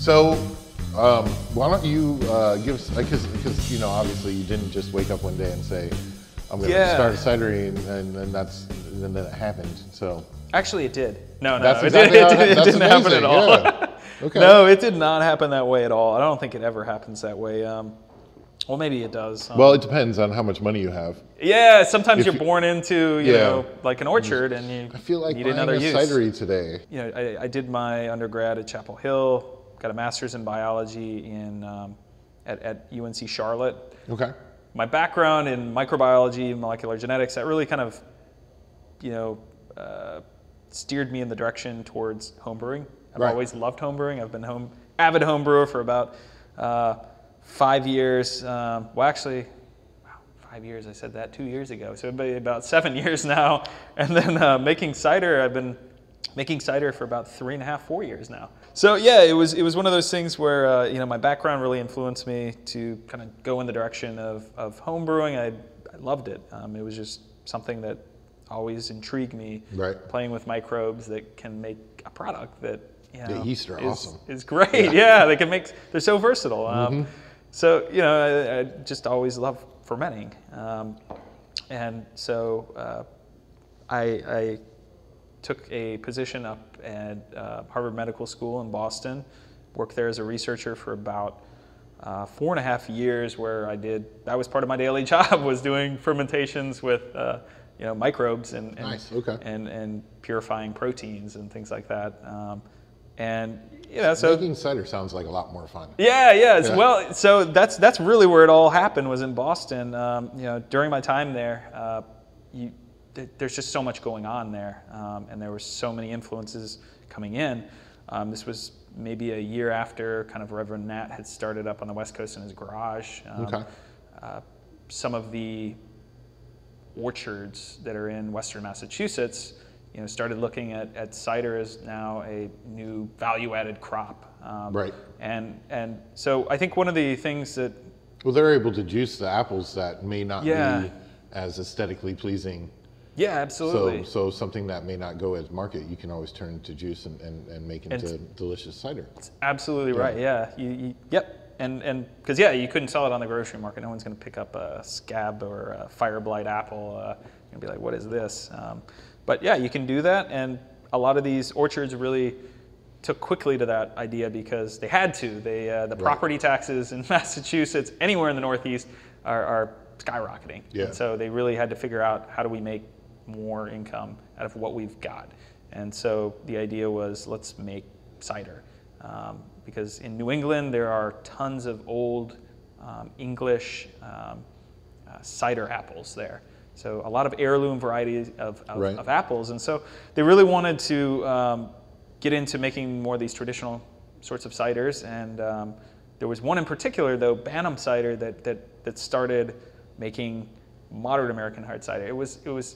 So, why don't you give us, because you know, obviously you didn't just wake up one day and say, I'm going to start a cidery, and then it happened. So actually, it did. No, that's it exactly didn't. It didn't happen at all. Yeah. Okay. No, it did not happen that way at all. I don't think it ever happens that way. Well, maybe it does. Well, it depends on how much money you have. Yeah, sometimes you're born into, you know, like an orchard, and you I feel like need buying another a use. cidery today. You know, I did my undergrad at Chapel Hill, got a master's in biology at UNC Charlotte. Okay. My background in microbiology, molecular genetics, that really kind of, you know, steered me in the direction towards homebrewing. I've always loved homebrewing. I've been avid homebrewer for about 5 years. Well, actually, 5 years. I said that 2 years ago. So it'd be about 7 years now. And then making cider, I've been making cider for about 3.5, 4 years now. So yeah, it was one of those things where you know, my background really influenced me to kind of go in the direction of home brewing. I loved it. It was just something that always intrigued me. Right. Playing with microbes that can make a product that, you know, the yeast are awesome. Is great. Yeah, they can make. They're so versatile. So you know, I just always loved fermenting, and so I took a position up at Harvard Medical School in Boston, worked there as a researcher for about 4.5 years, where that was part of my daily job, was doing fermentations with you know, microbes and and purifying proteins and things like that. And you know, so making cider sounds like a lot more fun. Yeah. Well, so that's really where it all happened, was in Boston. You know, during my time there, there's just so much going on there, and there were so many influences coming in. This was maybe a year after kind of Reverend Nat had started up on the West Coast in his garage. Some of the orchards that are in Western Massachusetts, you know, started looking at cider as now a new value-added crop. And so I think one of the things that... Well, they're able to juice the apples that may not be as aesthetically pleasing. Yeah, absolutely. So something that may not go as market, you can always turn to juice and make into delicious cider. It's absolutely right, yeah. Yep, and because, yeah, you couldn't sell it on the grocery market. No one's going to pick up a scab or a fire blight apple and be like, what is this? But yeah, you can do that, and a lot of these orchards really took quickly to that idea because they had to. The property taxes in Massachusetts, anywhere in the Northeast, are skyrocketing. And so they really had to figure out, how do we make more income out of what we've got? And so the idea was, let's make cider. Because in New England, there are tons of old English cider apples there. So a lot of heirloom varieties of apples. And so they really wanted to get into making more of these traditional sorts of ciders. And there was one in particular, though, Bantam cider, that started making modern American hard cider. It was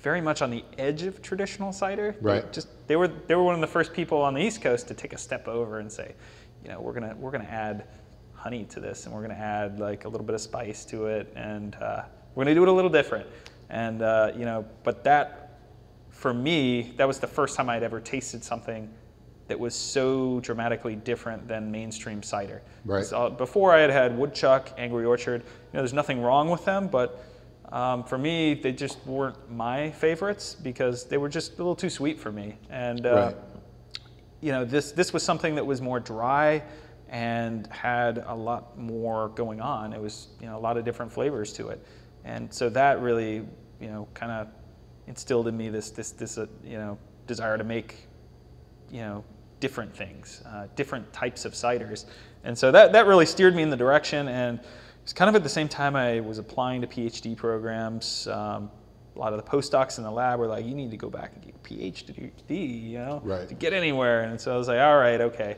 very much on the edge of traditional cider. They were one of the first people on the East Coast to take a step over and say, you know, we're gonna add honey to this, and we're gonna add like a little bit of spice to it, and we're gonna do it a little different. And you know, but that, for me, that was the first time I'd ever tasted something that was so dramatically different than mainstream cider. So before, I had had Woodchuck, Angry Orchard. You know, there's nothing wrong with them, but for me, they just weren't my favorites because they were just a little too sweet for me. And you know, this was something that was more dry and had a lot more going on. It was, you know, a lot of different flavors to it, and so that really, you know, kind of instilled in me this you know, desire to make, you know, different things, different types of ciders, and so that really steered me in the direction. And it's kind of at the same time I was applying to PhD programs. A lot of the postdocs in the lab were like, you need to go back and get a PhD, you know, to get anywhere. And so I was like, all right, okay.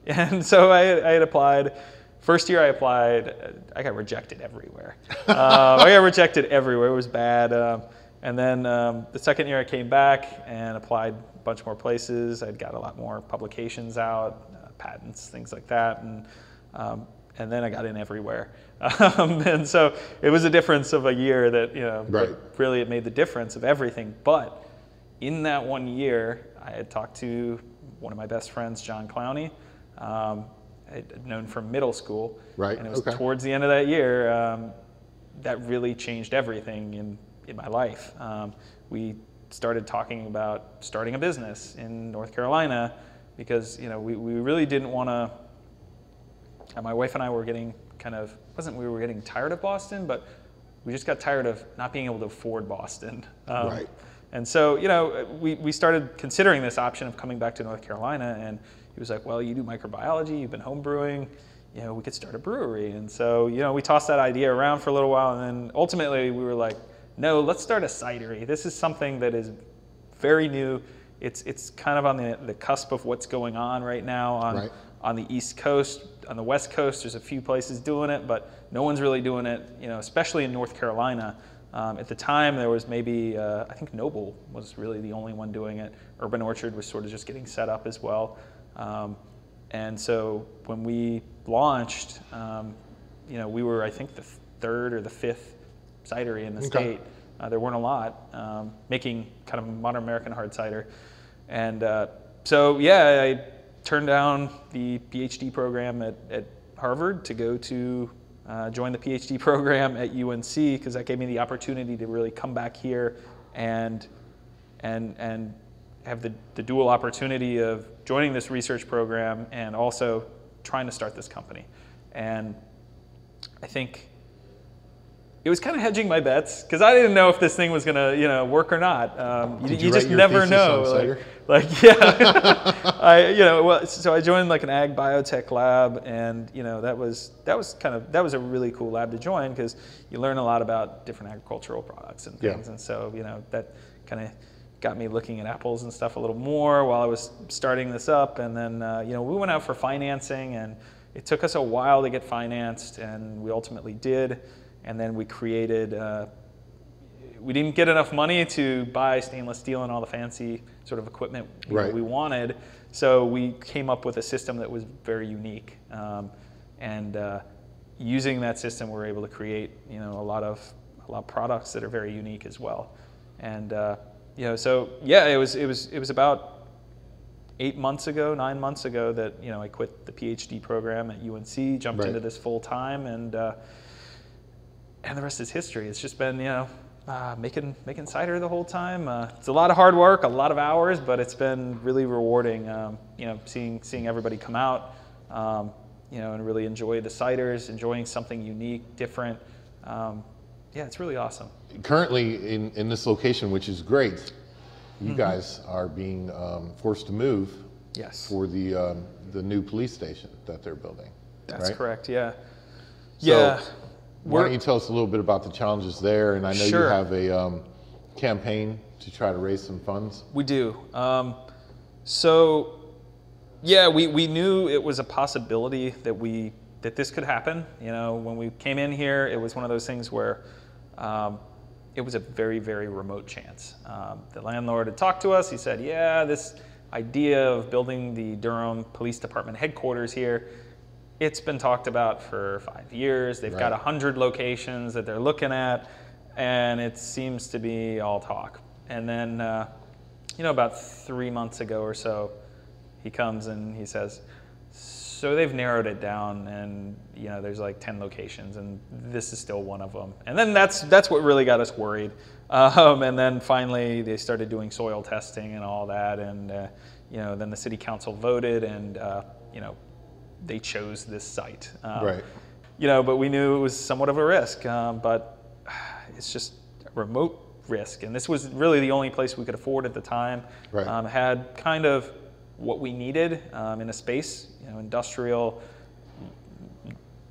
And so I had applied. First year I applied, I got rejected everywhere. It was bad. And then the second year I came back and applied a bunch more places. I'd got a lot more publications out, patents, things like that. And then I got in everywhere. And so it was a difference of a year that, you know, really it made the difference of everything. But in that 1 year, I had talked to one of my best friends, John Clowney, I'd known from middle school. Right. And it was towards the end of that year that really changed everything in my life. We started talking about starting a business in North Carolina because, you know, we really didn't want to, my wife and I were getting we were getting tired of Boston, but we just got tired of not being able to afford Boston. Right. And so, you know, we started considering this option of coming back to North Carolina, and he was like, well, you do microbiology, you've been home brewing, you know, we could start a brewery. And so, you know, we tossed that idea around for a little while, and then ultimately we were like, no, let's start a cidery. This is something that is very new. It's kind of on the cusp of what's going on right now on the East Coast. On the West Coast, there's a few places doing it, but no one's really doing it, you know, especially in North Carolina. At the time, there was maybe, I think Noble was really the only one doing it. Urban Orchard was sort of just getting set up as well. And so when we launched, you know, we were, I think, the third or the fifth cidery in the state. There weren't a lot making kind of modern American hard cider. And so, yeah, I turned down the PhD program at Harvard to go to join the PhD program at UNC, because that gave me the opportunity to really come back here and have the dual opportunity of joining this research program and also trying to start this company. And I think it was kind of hedging my bets, because I didn't know if this thing was going to, you know, work or not. You just never know. Like yeah, so I joined like an ag biotech lab, and you know that was a really cool lab to join, because you learn a lot about different agricultural products and things. And so, you know, that kind of got me looking at apples and stuff a little more while I was starting this up. And then you know, we went out for financing, and it took us a while to get financed, and we ultimately did. And then we created, we didn't get enough money to buy stainless steel and all the fancy sort of equipment we wanted. So we came up with a system that was very unique. And using that system, we're able to create, you know, a lot of products that are very unique as well. And you know, so yeah, it was about 9 months ago that, you know, I quit the PhD program at UNC, jumped into this full time, and the rest is history. It's just been, you know, making cider the whole time. It's a lot of hard work, a lot of hours, but it's been really rewarding. You know, seeing everybody come out, you know, and really enjoy the ciders, enjoying something unique, different. Yeah, it's really awesome. Currently, in this location, which is great, you guys are being forced to move. Yes. For the new police station that they're building. That's correct. Yeah. So, yeah. Why don't you tell us a little bit about the challenges there? And I know you have a campaign to try to raise some funds. We do. So, yeah, we knew it was a possibility that this could happen. You know, when we came in here, it was one of those things where it was a very, very remote chance. The landlord had talked to us. He said, yeah, this idea of building the Durham Police Department headquarters here, it's been talked about for 5 years. They've got 100 locations that they're looking at, and it seems to be all talk. And then, you know, about 3 months ago or so, he comes and he says, so they've narrowed it down, and you know, there's like 10 locations, and this is still one of them. And then that's what really got us worried. And then finally, they started doing soil testing and all that, and you know, then the city council voted, and you know, they chose this site. You know, but we knew it was somewhat of a risk, but it's just a remote risk. And this was really the only place we could afford at the time. Had kind of what we needed in a space, you know, industrial,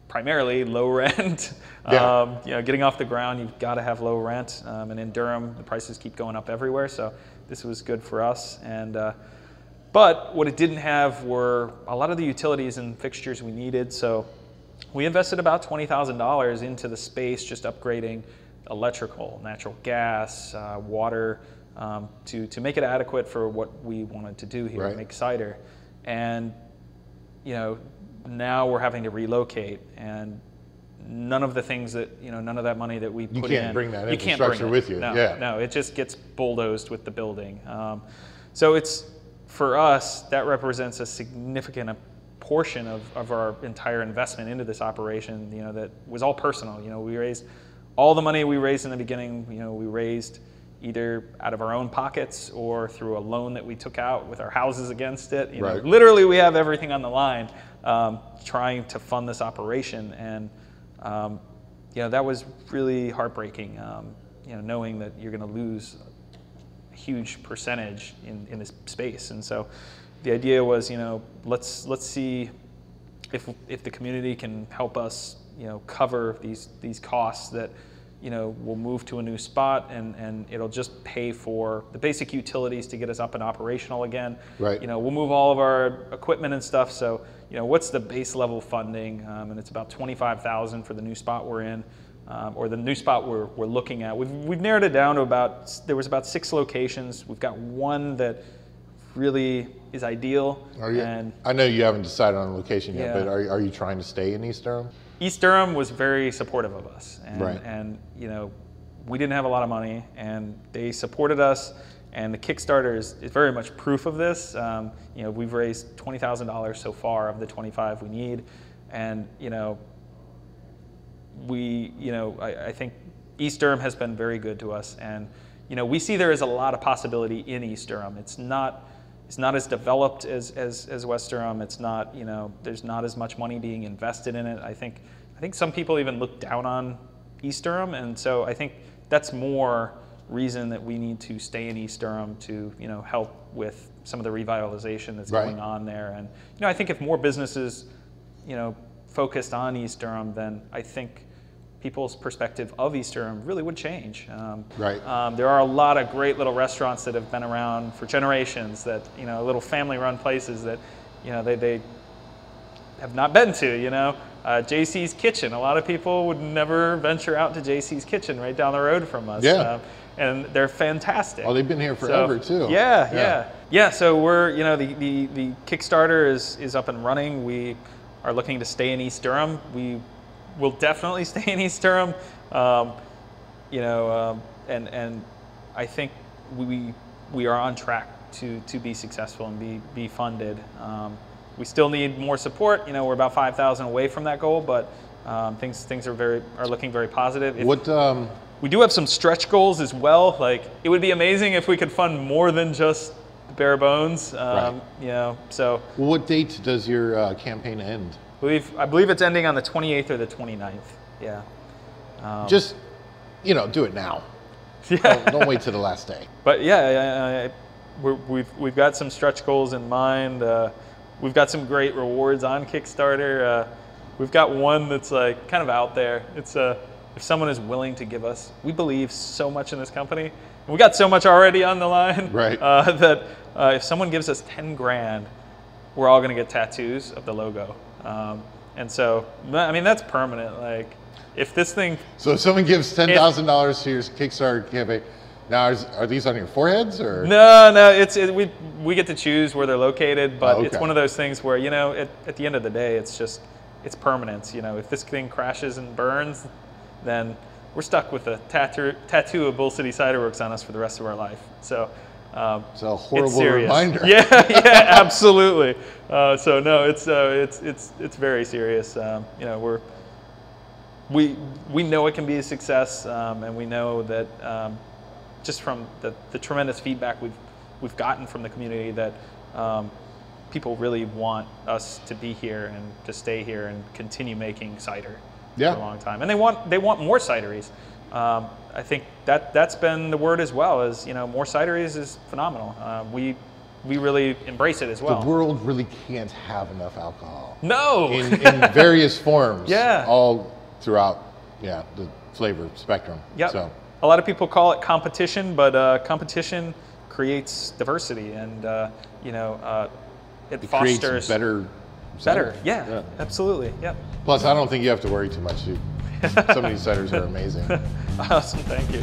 primarily low rent. You know, getting off the ground, you've got to have low rent. And in Durham, the prices keep going up everywhere. So this was good for us. And but what it didn't have were a lot of the utilities and fixtures we needed. So we invested about $20,000 into the space, just upgrading electrical, natural gas, water, to make it adequate for what we wanted to do here, make cider. And you know, now we're having to relocate, and none of the things that, you know, none of that money that we put in, you can't bring that infrastructure with you. No, no, it just gets bulldozed with the building. So it's for us, that represents a significant portion of our entire investment into this operation, that was all personal. We raised all the money we raised in the beginning, we raised either out of our own pockets or through a loan that we took out with our houses against it. Right. Literally, we have everything on the line trying to fund this operation. And that was really heartbreaking, knowing that you're going to lose a huge percentage in this space. And so the idea was, let's see if the community can help us, cover these costs that, we'll move to a new spot and it'll just pay for the basic utilities to get us up and operational again. Right. We'll move all of our equipment and stuff. So, what's the base level funding? And it's about $25,000 for the new spot we're in, or the new spot we're looking at. We've narrowed it down to there was about 6 locations. We've got one that really is ideal. I know you haven't decided on a location yet, Yeah. but are you trying to stay in East Durham? East Durham was very supportive of us, and, Right. and we didn't have a lot of money, and they supported us. And the Kickstarter is very much proof of this. We've raised $20,000 so far of the 25 we need, and I think East Durham has been very good to us, and we see there is a lot of possibility in East Durham. It's not as developed as West Durham. It's not, there's not as much money being invested in it. I think some people even look down on East Durham, and so I think that's more reason that we need to stay in East Durham to, help with some of the revitalization that's Right. going on there. And I think if more businesses, focused on East Durham, then I think people's perspective of East Durham really would change. Right. There are a lot of great little restaurants that have been around for generations that, little family-run places that, they have not been to, JC's Kitchen. A lot of people would never venture out to JC's Kitchen right down the road from us. Yeah. And they're fantastic. Oh, they've been here forever too. Yeah, so we're, the Kickstarter is up and running. We are looking to stay in East Durham. We will definitely stay in East Durham. And I think we are on track to be successful and be funded. We still need more support. We're about 5,000 away from that goal, but things are looking very positive. We do have some stretch goals as well. Like, it would be amazing if we could fund more than just bare bones. Right. So. Well, what date does your campaign end? I believe it's ending on the 28th or the 29th. Yeah. Just, do it now. Yeah. Don't wait till the last day. But yeah, we've got some stretch goals in mind. We've got some great rewards on Kickstarter. We've got one that's like kind of out there. It's if someone is willing to give us, we believe so much in this company. We got so much already on the line. Right. That if someone gives us 10 grand, we're all going to get tattoos of the logo. And so, I mean, that's permanent. Like, if this thing. So if someone gives $10,000 to your Kickstarter campaign, now are these on your foreheads or? No, we get to choose where they're located, but okay. It's one of those things where, at the end of the day, it's permanence. If this thing crashes and burns, then we're stuck with a tattoo of Bull City Ciderworks on us for the rest of our life. So. It's a horrible reminder. Yeah, absolutely. So no, it's very serious. We know it can be a success, and we know that just from the tremendous feedback we've gotten from the community that people really want us to be here and to stay here and continue making cider for a long time, and they want more cideries. I think that's been the word as well, as more cideries is phenomenal. We really embrace it as well. The world really can't have enough alcohol. No. in various forms. Yeah. All throughout, the flavor spectrum. Yep. So. A lot of people call it competition, but competition creates diversity, and it fosters creates better. Yeah, absolutely. Yep. Plus, I don't think you have to worry too much. Some of these ciders are amazing. Awesome, thank you.